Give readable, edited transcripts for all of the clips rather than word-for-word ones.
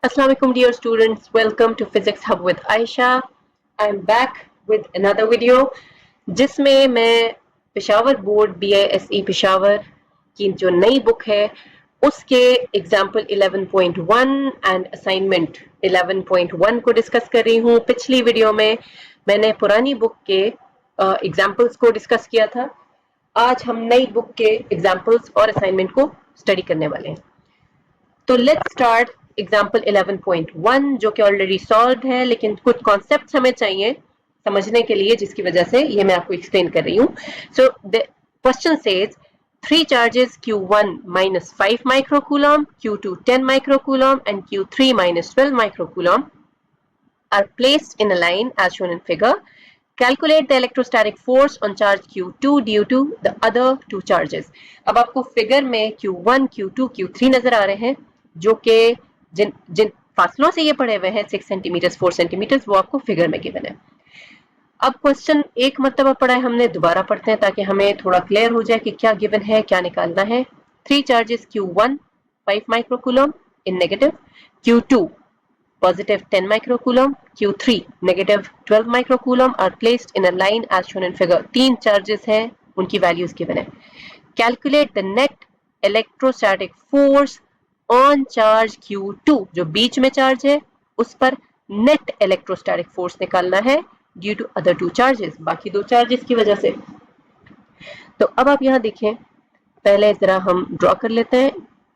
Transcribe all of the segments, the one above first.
Assalamu alaikum dear students, welcome to Physics Hub with Aisha. I'm back with another video जिसमें मैं Peshawar board BISE Peshawar की जो नई book है उसके एग्जाम्पल 11.1 एंड असाइनमेंट 11.1 को डिस्कस कर रही हूँ। पिछली वीडियो में मैंने पुरानी बुक के एग्जाम्पल्स को डिस्कस किया था। आज हम नई बुक के एग्जाम्पल्स और असाइनमेंट को स्टडी करने वाले हैं। तो लेट्स स्टार्ट एग्जाम्पल 11.1 जो कि ऑलरेडी सॉल्व है, लेकिन कुछ कॉन्सेप्ट्स हमें चाहिए समझने के लिए, जिसकी वजह से ये मैं आपको एक्सप्लेन कर रही हूँ। So the question says 3 charges Q1 minus 5 microcoulomb, Q2 10 microcoulomb and Q3 minus 12 microcoulomb are placed in a line as shown in figure. Calculate the electrostatic force on charge Q2 due to the other two charges. अब आपको figure में Q1, Q2, Q3 नजर आ रहे हैं, जो कि जिन जिन फासलों से ये पड़े हुए हैं 6 सेंटीमीटर 4 सेंटीमीटर, वो आपको फिगर में गिवन है। अब क्वेश्चन एक मरतबा पढ़ा है हमने, दोबारा पढ़ते हैं ताकि हमें थोड़ा क्लियर हो जाए कि क्या गिवन है, क्या निकालना है। 3 charges Q1 5 microcoulomb in negative, Q2 positive 10 microcoulomb, Q3 negative 12 microcoulomb are placed in a line as shown in figure. 3 charges हैं, उनकी values given है। Calculate the net electrostatic force on charge Q2, जो बीच में charge है उस पर net electrostatic force निकालना है due to other two charges, बाकी दो चार्जेस की वजह से। तो अब आप यहाँ देखें, पहले जरा हम ड्रॉ कर लेते हैं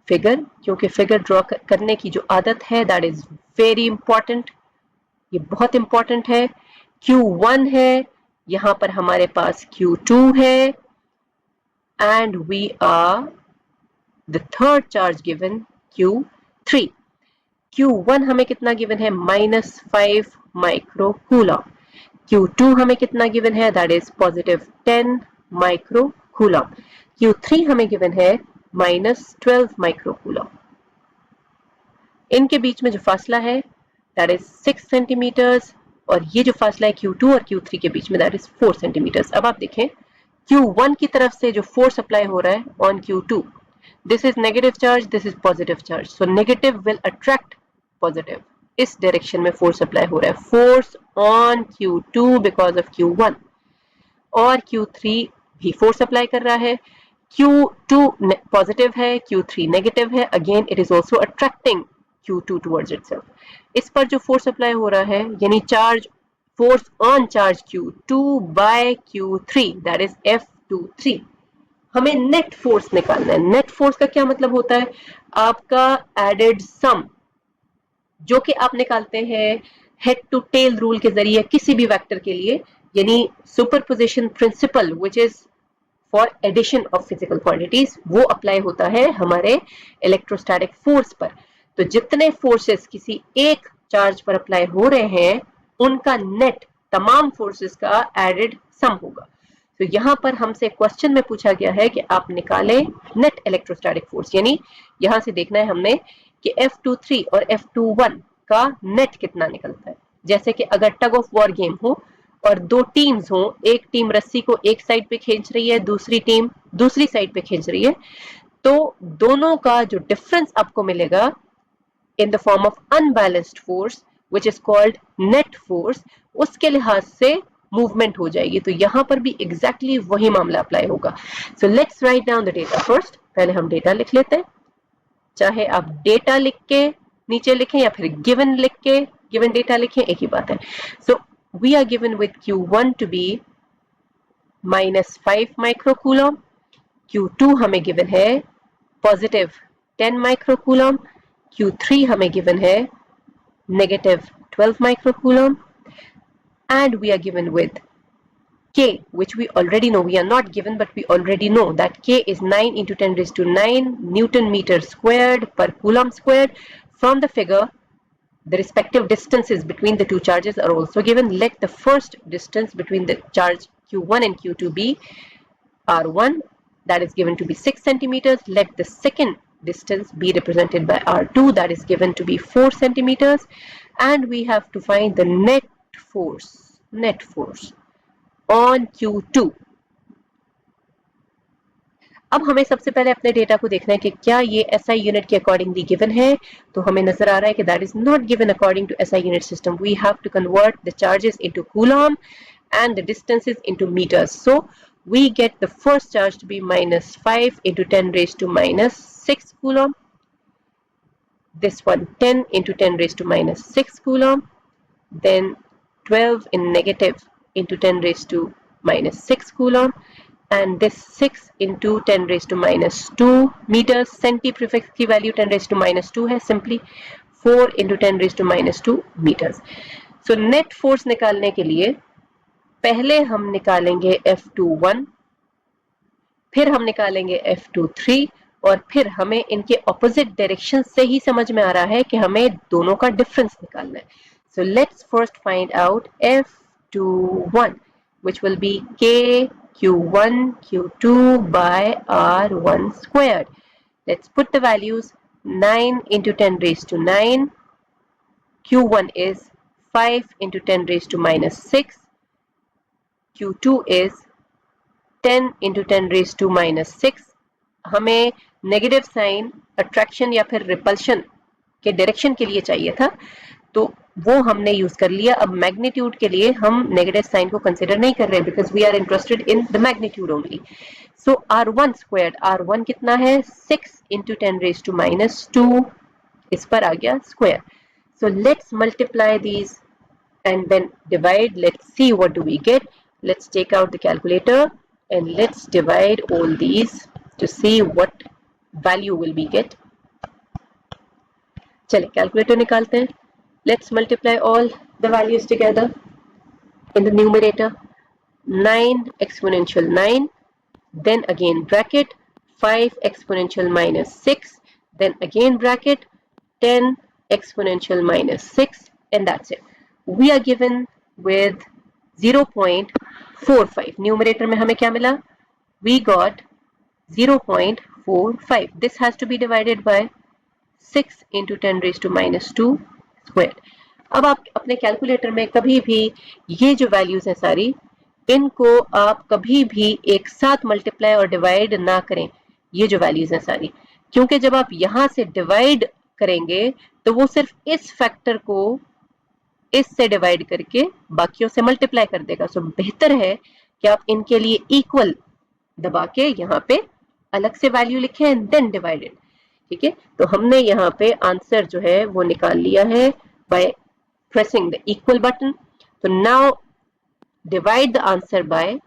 फिगर, क्योंकि फिगर ड्रॉ करने की जो आदत है दैट इज वेरी इंपॉर्टेंट, ये बहुत इंपॉर्टेंट है। Q1 है, यहां पर हमारे पास Q2 है and we are the third charge given Q3। Q1 हमें कितना गिवन है, -5 माइक्रोकूलम। Q2 हमें कितना गिवन है, दैट इज +10 माइक्रोकूलम। Q3 हमें गिवन है -12 माइक्रोकूलम। इनके बीच में जो फासला है दैट इज 6 सेंटीमीटर्स, और ये जो फासला है Q2 और Q3 के बीच में दैट इज 4 सेंटीमीटर्स। अब आप देखें Q1 की तरफ से जो फोर्स अप्लाई हो रहा है on Q2, this is negative charge, this is positive charge, so negative will attract positive. इस डायरेक्शन में फोर्स अप्लाई हो रहा है, force on Q2 because of Q1, और Q3 भी फोर्स अप्लाई कर रहा है। Q2 पॉजिटिव है, Q3 नेगेटिव है, again it is also attracting Q2 towards itself. इस पर जो फोर्स अप्लाई हो रहा है यानी charge, force on charge Q2 by Q3 that is F23। हमें नेट फोर्स निकालना है। नेट फोर्स का क्या मतलब होता है, आपका एडेड सम, जो कि आप निकालते हैं हेड टू टेल रूल के जरिए किसी भी वेक्टर के लिए, यानी superposition principle which is for addition of physical quantities, वो अप्लाई होता है हमारे इलेक्ट्रोस्टैटिक फोर्स पर। तो जितने फोर्सेस किसी एक चार्ज पर अप्लाई हो रहे हैं उनका नेट तमाम फोर्सेस का एडेड सम होगा। तो यहां पर हमसे क्वेश्चन में पूछा गया है कि आप निकालें नेट इलेक्ट्रोस्टैटिक फोर्स, यानी यहां से देखना है हमने कि F23 और F21 का नेट कितना निकलता है। जैसे कि अगर टग ऑफ वॉर गेम हो और दो टीम्स हो, एक टीम रस्सी को एक साइड पे खींच रही है, दूसरी टीम दूसरी साइड पे खींच रही है, तो दोनों का जो डिफरेंस आपको मिलेगा in the form of unbalanced force which is called net force, उसके लिहाज से मूवमेंट हो जाएगी। तो यहां पर भी एग्जैक्टली वही मामला अप्लाई होगा। सो let's write down the data first. पहले हम डेटा लिख लेते हैं, चाहे आप डेटा लिख के नीचे लिखें या फिर गिवन लिख के गिवन डेटा लिखें, एक ही बात है। So we are given with Q1 to be -5 microcoulomb, Q2 हमें गिवन है +10 माइक्रोकूलम, Q3 हमें गिवन है -12 microcoulomb, and we are given with K, which we already know. We are not given, but we already know that K is 9 into 10 raised to 9 Newton meter squared per coulomb squared. From the figure, the respective distances between the two charges are also given. Let the first distance between the charge Q1 and Q2 be R1, that is given to be 6 centimeters. Let the second distance be represented by R2, that is given to be 4 centimeters, and we have to find the net force on Q2. अब हमें सबसे पहले अपने data को देखना है कि क्या ये SI यूनिट के अकॉर्डिंगली गिवन है, तो हमें नजर आ रहा है कि that is not given according to SI unit system. We have to convert the charges into coulomb and the distances into meters. So we get the first charge to be minus 5 into 10 raised to minus 6 coulomb. This one 10 into 10 raised to minus 6 coulomb. Then 12 in negative into 10 raised to minus 6 coulomb. And this 6 into 10 raised to minus 2 meters. Centi prefix की value 10 raised to minus 2 है. Simply 4 into 10 raised to minus 2 meters. So net force निकालने के लिए पहले हम निकालेंगे F21, फिर हम निकालेंगे F23 और फिर हमें इनके ऑपोजिट डायरेक्शन से ही समझ में आ रहा है कि हमें दोनों का डिफरेंस निकालना है. So let's first find out F21 which will be KQ1 Q2 by R1 squared. Let's put the values. 9 into 10 raised to 9. Q1 is 5 into 10 raised to minus 6. Q2 is 10 into 10 raised to minus 6. हमें negative sign attraction या फिर repulsion के direction के लिए चाहिए था, तो वो हमने यूज कर लिया. अब मैग्नीट्यूड के लिए हम नेगेटिव साइन को कंसिडर नहीं कर रहे because we are interested in the magnitude only. So R1 squared, R1 कितना है 6 into 10 raised to minus 2, इस पर आ गया square. So let's multiply these and then divide. Let's see what do we get. Let's take out the calculator and let's divide all these to see what value will we get. चलिए calculator निकालते हैं. Let's multiply all the values together in the numerator. 9 exponential 9, then again bracket 5 exponential minus 6, then again bracket 10 exponential minus 6, and that's it. We are given with 0.45. Numerator में हमें क्या मिला? We got 0.45. This has to be divided by 6 into 10 raised to minus 2 squared. अब आप अपने calculator में कभी भी ये जो वैल्यूज हैं सारी, इनको आप कभी भी एक साथ मल्टीप्लाई और डिवाइड ना करें. ये जो वैल्यूज हैं सारी, क्योंकि जब आप यहां से डिवाइड करेंगे तो वो सिर्फ इस फैक्टर को इससे डिवाइड करके बाकियों से मल्टीप्लाई कर देगा. सो बेहतर है कि आप इनके लिए इक्वल दबा के यहाँ पे अलग से वैल्यू लिखें एंड देन डिवाइडेड. ठीक है, तो हमने यहाँ पे आंसर जो है वो निकाल लिया है by pressing the equal button. तो now divide the answer by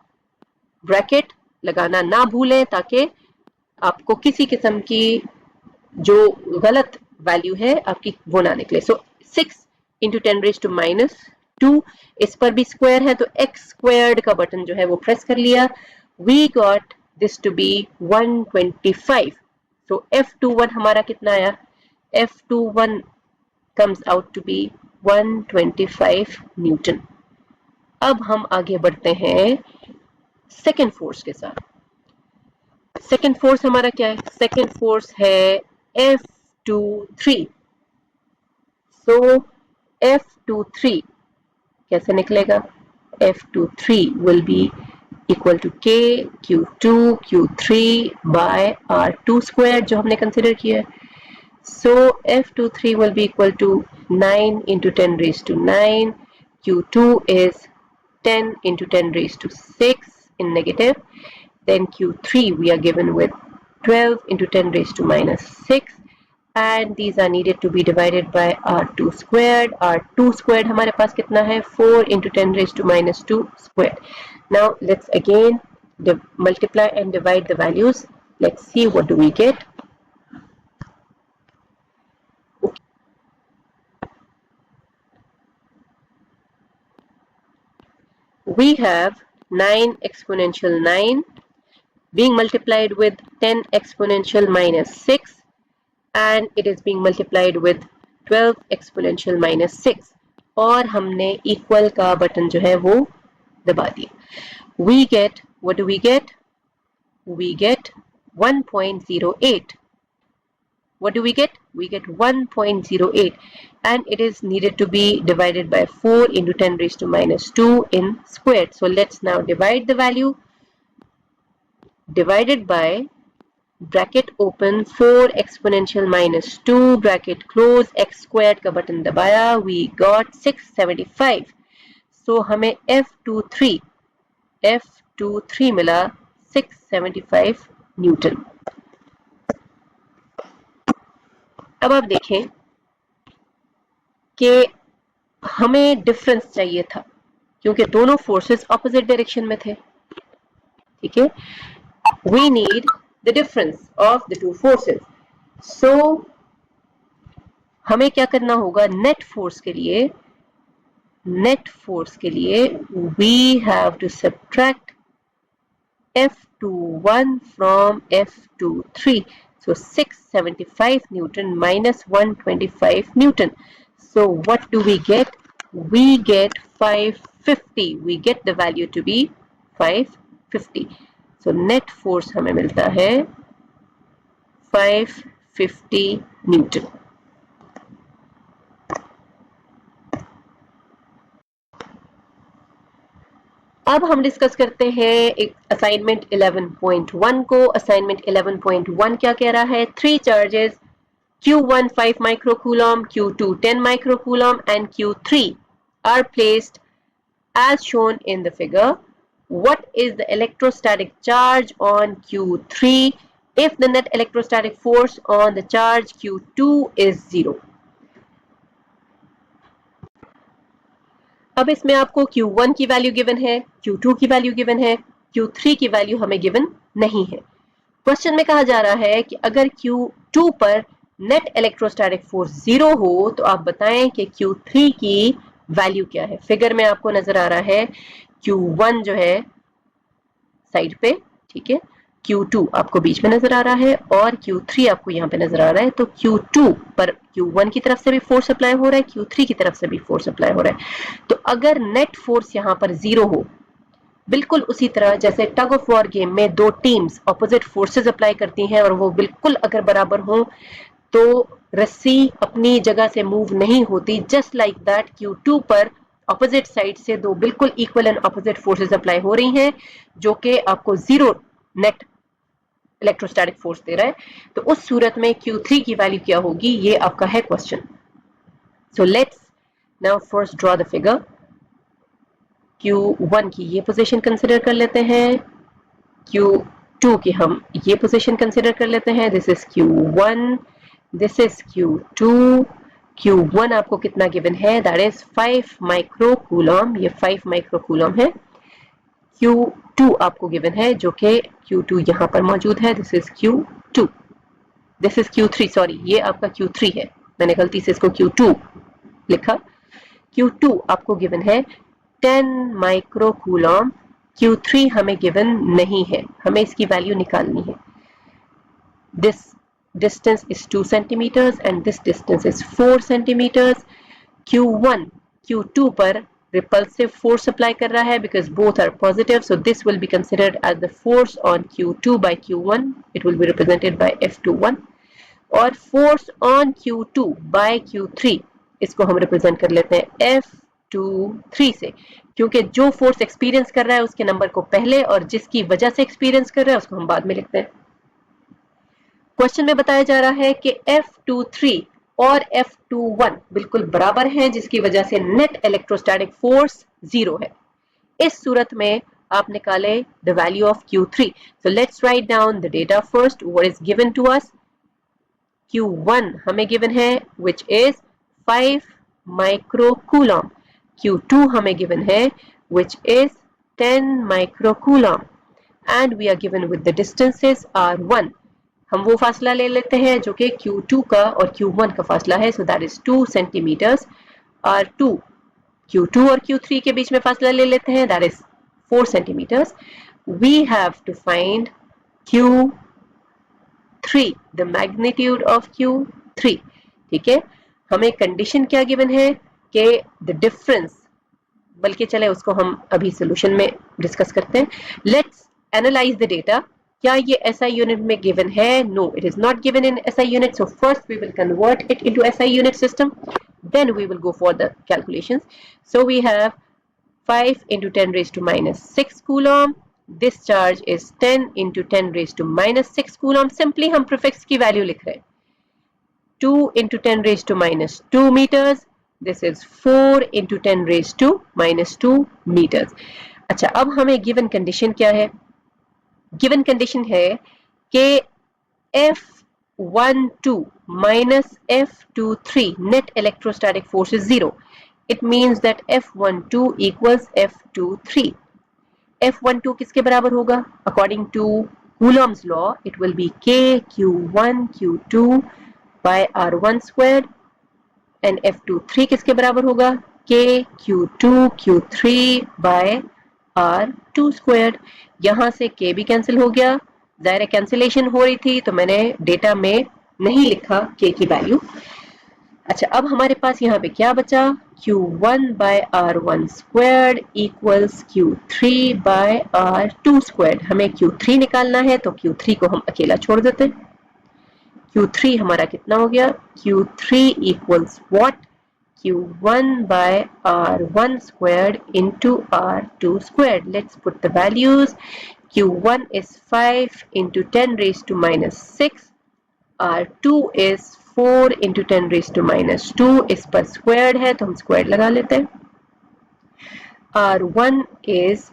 bracket लगाना ना भूलें ताकि आपको किसी किस्म की जो गलत वैल्यू है आपकी वो ना निकले. सो 6 इंटू 10 रेज टू माइनस 2, इस पर भी स्क्वायर है तो x स्क्वायर्ड का बटन जो है वो प्रेस कर लिया. We got this to be 125. तो F21 हमारा कितना आया? F21 comes out to be 125 Newton. अब हम आगे बढ़ते हैं सेकेंड फोर्स के साथ. सेकेंड फोर्स हमारा क्या है? सेकेंड फोर्स है F23. सो F23 कैसे निकलेगा? F23 will be equal to K Q2 Q3 by R2 squared जो हमने कंसिडर किया है. So F23 will be equal to 9 into 10 raised to 9. Q2 is 10 into 10 raised to 6 in negative. Then Q3 we are given with 12 into 10 raised to minus 6. And these are needed to be divided by R2 squared. R2 squared हमारे पास कितना है? 4 into 10 raised to minus 2 squared. Now let's again multiply and divide the values. Let's see what do we get. We have 9 exponential 9 being multiplied with 10 exponential minus 6, and it is being multiplied with 12 exponential minus 6, और हमने equal का button जो है वो दबा दिया. We get, what do we get? We get 1.08. What do we get? We get 1.08, and it is needed to be divided by 4 into 10 raised to minus 2 in squared. So let's now divide the value. Divided by bracket open 4 exponential -2 bracket close x squared का button दबाया, we got 675। सो हमें F23 मिला 675 Newton. अब आप देखें कि हमें difference चाहिए था क्योंकि दोनों फोर्सेस ऑपोजिट डायरेक्शन में थे, ठीक है। We need the difference of the two forces. So हमें क्या करना होगा, नेट फोर्स के लिए we have to subtract F21 from F23. So 675 Newton minus 125 Newton. So what do we get? We get 550. We get the value to be 550. So net force हमें मिलता है 550 Newton. अब हम डिस्कस करते हैं एक असाइनमेंट 11.1 को। असाइनमेंट 11.1 क्या कह रहा है? 3 charges Q1 5 microcoulomb, Q2 10 microcoulomb and Q3 are placed as shown in the figure. What is the electrostatic charge on Q3 if the net electrostatic force on the charge Q2 is 0? अब इसमें आपको Q1 की value given है, Q2 की value given है, Q3 की value हमें given नहीं है। क्वेश्चन में कहा जा रहा है कि अगर Q2 पर नेट इलेक्ट्रोस्टैटिक फोर्स 0 हो तो आप बताएं कि Q3 की वैल्यू क्या है। फिगर में आपको नजर आ रहा है Q1 जो है साइड पे, ठीक है, Q2 आपको बीच में नजर आ रहा है और Q3 आपको यहाँ पे नजर आ रहा है। तो Q2 पर Q1 की तरफ से भी फोर्स अप्लाई हो रहा है, Q3 की तरफ से भी फोर्स अप्लाई हो रहा है। तो अगर नेट फोर्स यहाँ पर 0 हो, बिल्कुल उसी तरह जैसे टग ऑफ वॉर गेम में दो टीम्स ऑपोजिट फोर्सेस अप्लाई करती हैं और वो बिल्कुल अगर बराबर हो तो रस्सी अपनी जगह से मूव नहीं होती, जस्ट लाइक दैट Q2 पर ऑपोजिट साइड से दो बिल्कुल equal and opposite forces apply हो रही हैं जो कि आपको 0 नेट इलेक्ट्रोस्टैटिक फोर्स दे रहा है। तो उस सूरत में Q3 की वैल्यू क्या होगी, ये आपका है question. So let's now first draw the figure. Q1 की ये पोजीशन कंसिडर कर लेते हैं, Q2 की हम ये पोजीशन कंसिडर कर लेते हैं। This is Q1, this is Q2। Q1 आपको कितना गिवन है, दैट इज 5 माइक्रोकूलम, ये 5 माइक्रोकूलम है। Q2 आपको गिवन है जो कि Q2 यहां पर मौजूद है, this is Q2, this is Q3, sorry ये आपका Q3 है, मैंने गलती से इसको Q2 लिखा। Q2 आपको गिवन है 10 माइक्रोकूलम, Q3 हमें गिवन नहीं है, हमें इसकी वैल्यू निकालनी है। This distance is 2 centimeters and this distance is 4 centimeters. Q1 Q2 पर repulsive force apply कर रहा है because both are positive, so this will be considered as the force on Q2 by Q1. It will be represented by F21. और force on Q2 by Q3 इसको हम represent कर लेते हैं F23 से, क्योंकि जो फोर्स एक्सपीरियंस कर रहा है उसके नंबर को पहले और जिसकी वजह से एक्सपीरियंस कर रहा है उसको हम बाद में लिखते हैं। क्वेश्चन में बताया जा रहा है कि F23 और F21 बिल्कुल बराबर हैं जिसकी वजह से नेट इलेक्ट्रोस्टैटिक फोर्स 0 है। इस सूरत में आप निकाले the value of Q3। So let's write down the data first. What is given to us? Q1 हमें गिवन है which is 5 माइक्रोकूलम, Q2 हमें गिवन है which is 10 microcoulomb and we are given with the distances R1। हम वो फासला ले लेते हैं जो कि Q2 का और Q1 का फासला है, so that is 2 centimetres. R2 Q2 और Q3 के बीच में फासला ले लेते हैं, that is 4 centimeters. We have to find Q3, the magnitude of Q3, ठीक है। हमें कंडीशन क्या गिवन है कि the difference, बल्कि चले उसको हम अभी सोल्यूशन में डिस्कस करते हैं। Let's analyse the data. क्या ये SI यूनिट में गिवन है? No, it is not given in SI unit, so first we will convert it into SI unit system, then we will go for the calculations. So we have 5 into 10 raised to minus 6 coulomb, this charge is 10 into 10 raised to minus 6 coulomb. Simply हम prefix की value लिख रहे हैं. 2 into 10 raised to minus 2 meters. This is 4 into 10 raised to minus 2 meters. अच्छा, अब हमें given condition क्या है? Given condition है कि F12 minus F23 net electrostatic force is 0. It means that F12 equals F23. F12 किसके बराबर होगा? According to Coulomb's law, it will be K Q1 Q2 by R1 squared, and F23 किसके बराबर होगा? K Q2 Q3 by R2 squared. यहां से K भी cancel हो गया, जाहिर है कैंसिलेशन हो रही थी तो मैंने डेटा में नहीं लिखा K की वैल्यू. अच्छा, अब हमारे पास यहाँ पे क्या बचा? Q1 by R1 squared equals Q3 by R2 squared. हमें Q3 निकालना है तो Q3 को हम अकेला छोड़ देते हैं. Q3 हमारा कितना हो गया? Q3 equals what? Q1 by R1 squared into R2 squared. Let's put the values. Q1 is 5 into 10 raised to minus 6. R2 is 4 into 10 raised to minus 2. इस पर squared है तो हम squared लगा लेते हैं. R1 is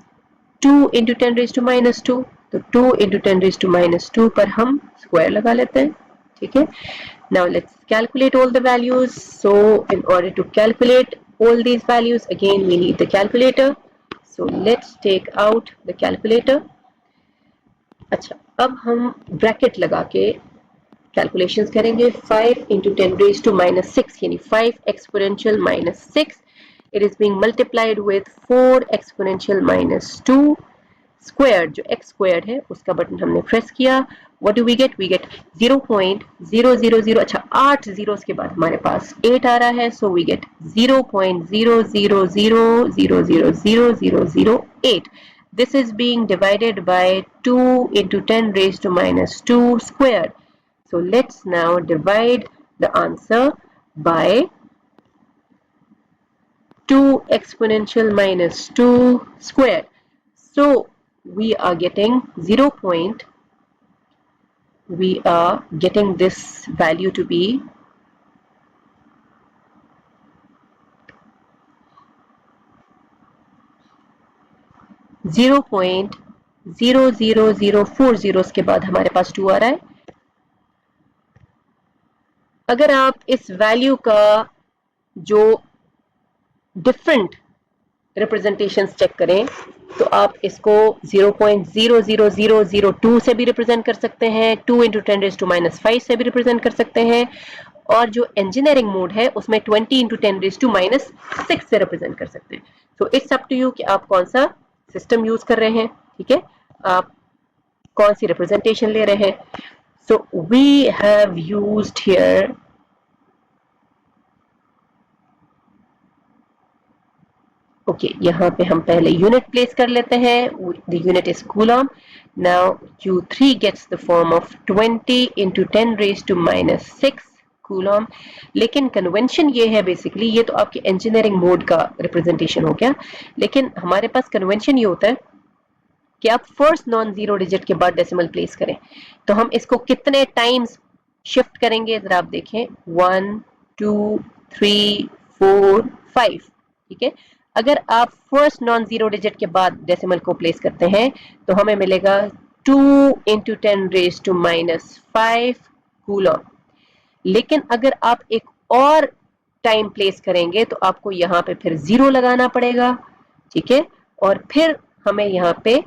2 into 10 raised to minus 2. तो 2 into 10 raised to minus 2 पर हम square लगा लेते हैं. ठीक है. Now let's calculate all the values. So in order to calculate all these values, again we need the calculator. So let's take out the calculator. अच्छा, अब हम bracket लगा के calculations करेंगे. 5 into 10 raised to minus 6 यानी 5 exponential minus 6. It is being multiplied with 4 exponential minus 2 squared. जो x squared है उसका बटन हमने प्रेस किया. What do we get? We get 0.000. अच्छा, 8 zeros के बाद हमारे पास 8 आ रहा है, so we get 0.000000008. This is being divided by 2 into 10 raised to minus 2 squared. So let's now divide the answer by 2 exponential minus 2 squared. So we are getting this value to be 0.00040 के बाद हमारे पास 2 आ रहा है. अगर आप इस value का जो डिफरेंट रिप्रेजेंटेशंस चेक करें तो आप इसको 0.00002 से भी रिप्रेजेंट कर सकते हैं, 2 into 10 raised to minus 5 से भी रिप्रेजेंट कर सकते हैं, और जो इंजीनियरिंग मोड है उसमें 20 into 10 raised to minus 6 से रिप्रेजेंट कर सकते हैं. तो इट्स अप टू यू कि आप कौन सा सिस्टम यूज कर रहे हैं. ठीक है, आप कौन सी रिप्रेजेंटेशन ले रहे हैं. So we have used here okay, यहाँ पे हम पहले यूनिट प्लेस कर लेते हैं. The unit is coulomb. Now Q3 gets the form of 20 into 10 raised to minus 6 coulomb. लेकिन कन्वेंशन ये है, बेसिकली ये तो आपके इंजीनियरिंग मोड का रिप्रेजेंटेशन हो गया, लेकिन हमारे पास कन्वेंशन ये होता है कि आप फर्स्ट नॉन जीरो डिजिट के बाद डेसिमल प्लेस करें. तो हम इसको कितने टाइम्स शिफ्ट करेंगे जरा आप देखें. 1 2 3 4 5. ठीक है, अगर आप फर्स्ट नॉन जीरो डिजिट के बाद डेसिमल को प्लेस करते हैं तो हमें मिलेगा 2 into 10 raised to minus 5 coulomb. लेकिन अगर आप एक और टाइम प्लेस करेंगे तो आपको यहाँ पे फिर 0 लगाना पड़ेगा. ठीक है, और फिर हमें यहाँ पे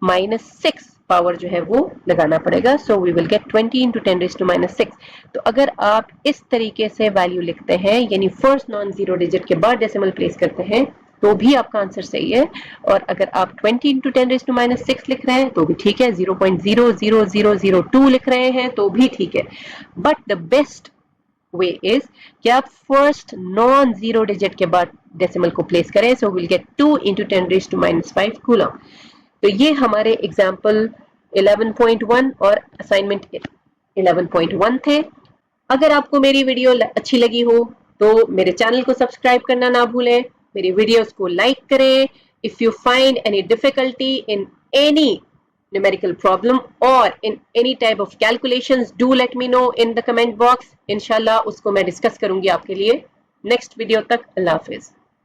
-6 पावर जो है वो लगाना पड़ेगा. So we will get 20 into 10 raised to minus 6. तो अगर आप इस तरीके से वैल्यू लिखते हैं, यानी फर्स्ट नॉन जीरो डिजिट के बाद डेसिमल प्लेस करते हैं, तो भी आपका आंसर सही है. और अगर आप 20 into 10 raised to minus 6 लिख रहे हैं तो भी ठीक है, 0.00002 लिख रहे हैं तो भी ठीक है. But the best way is कि आप फर्स्ट नॉन जीरो डिजिट के बाद डेसिमल को प्लेस करें. So will get 2 into 10 raised to minus 5 coulomb. तो ये हमारे एग्जाम्पल 11.1 और असाइनमेंट 11.1 थे. अगर आपको मेरी वीडियो अच्छी लगी हो तो मेरे चैनल को सब्सक्राइब करना ना भूलें, मेरी वीडियोस को लाइक करें. If you find any difficulty in any numerical problem or in any type of calculations, do let me know in the comment box. इंशाल्लाह उसको मैं डिस्कस करूंगी आपके लिए नेक्स्ट वीडियो तक. अल्लाह हाफिज.